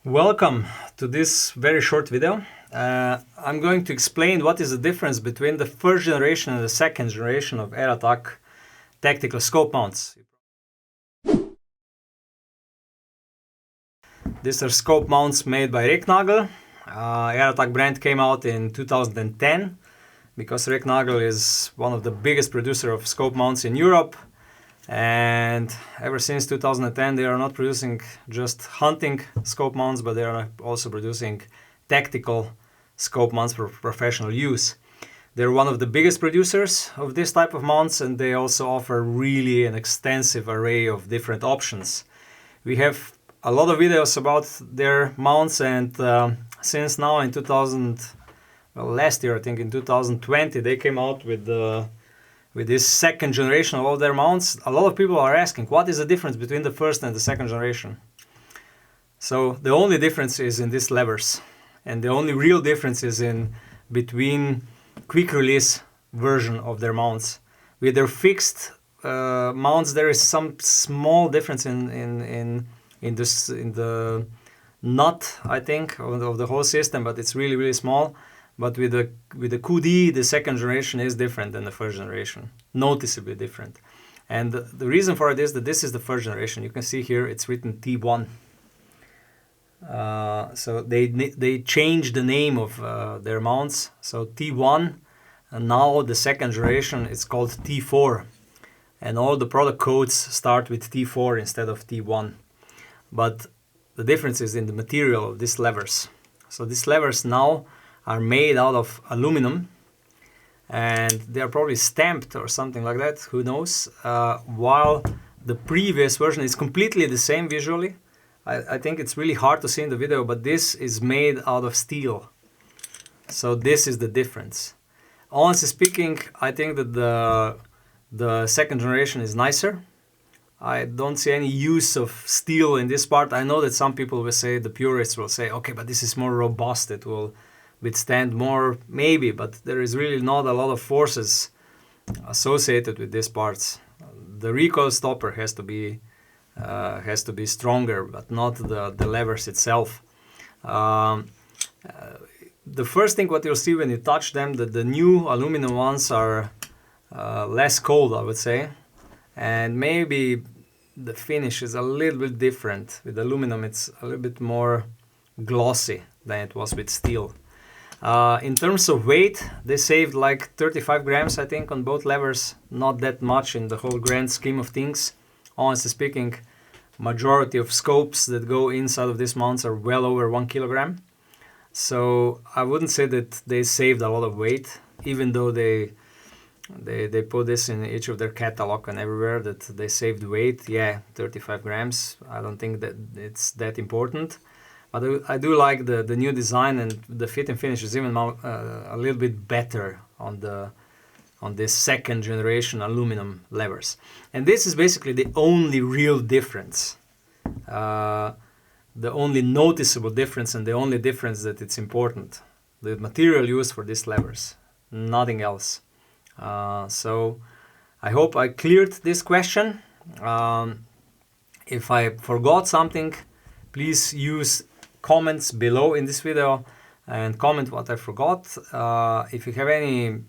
Welcome to this very short video. I'm going to explain what is the difference between the first generation and the second generation of ERATAC tactical scope mounts. These are scope mounts made by Rewievs. ERATAC brand came out in 2010 because Rewievs is one of the biggest producers of scope mounts in Europe. And ever since 2010, they are not producing just hunting scope mounts, but they are also producing tactical scope mounts for professional use. They're one of the biggest producers of this type of mounts, and they also offer really an extensive array of different options. We have a lot of videos about their mounts, and since now in last year, I think in 2020, they came out with this second generation of all their mounts. A lot of people are asking, what is the difference between the first and the second generation? So the only difference is in these levers, and the only real difference is in between quick release version of their mounts. With their fixed mounts, there is some small difference in the nut, I think, of the whole system, but it's really small. But with the QD, the second generation is different than the first generation, noticeably different. And the reason for it is that this is the first generation. You can see here it's written T1. So they changed the name of their mounts. So T1, and now the second generation is called T4. And all the product codes start with T4 instead of T1. But the difference is in the material of these levers. So these levers now are made out of aluminum, and they are probably stamped or something like that, who knows, while the previous version is completely the same visually. I think it's really hard to see in the video, but this is made out of steel. So this is the difference. Honestly speaking, I think that the second generation is nicer. I don't see any use of steel in this part. I know that some people will say, the purists will say, okay, but this is more robust, it will withstand more, maybe, but there is really not a lot of forces associated with these parts. The recoil stopper has to be stronger, but not the levers itself. The first thing what you'll see when you touch them, that the new aluminum ones are less cold, I would say, and maybe the finish is a little bit different. With aluminum, it's a little bit more glossy than it was with steel. In terms of weight, they saved like 35 grams, I think, on both levers. Not that much in the whole grand scheme of things. Honestly speaking, majority of scopes that go inside of these mounts are well over 1 kilogram. So I wouldn't say that they saved a lot of weight, even though they put this in each of their catalog and everywhere that they saved weight. Yeah, 35 grams. I don't think that it's that important. But I do like the new design, and the fit and finish is even a little bit better on this second generation aluminum levers. And this is basically the only real difference, the only noticeable difference, and the only difference that it's important. The material used for these levers, nothing else. So I hope I cleared this question. If I forgot something, please use comments below in this video and comment what I forgot. If you have any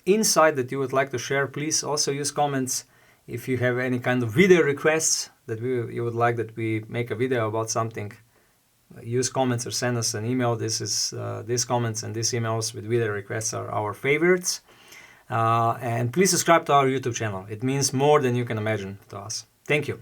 insight that you would like to share, please also use comments. If you have any kind of video requests that you would like that we make a video about something, use comments or send us an email. These comments and these emails with video requests are our favorites. And please subscribe to our YouTube channel. It means more than you can imagine to us. Thank you.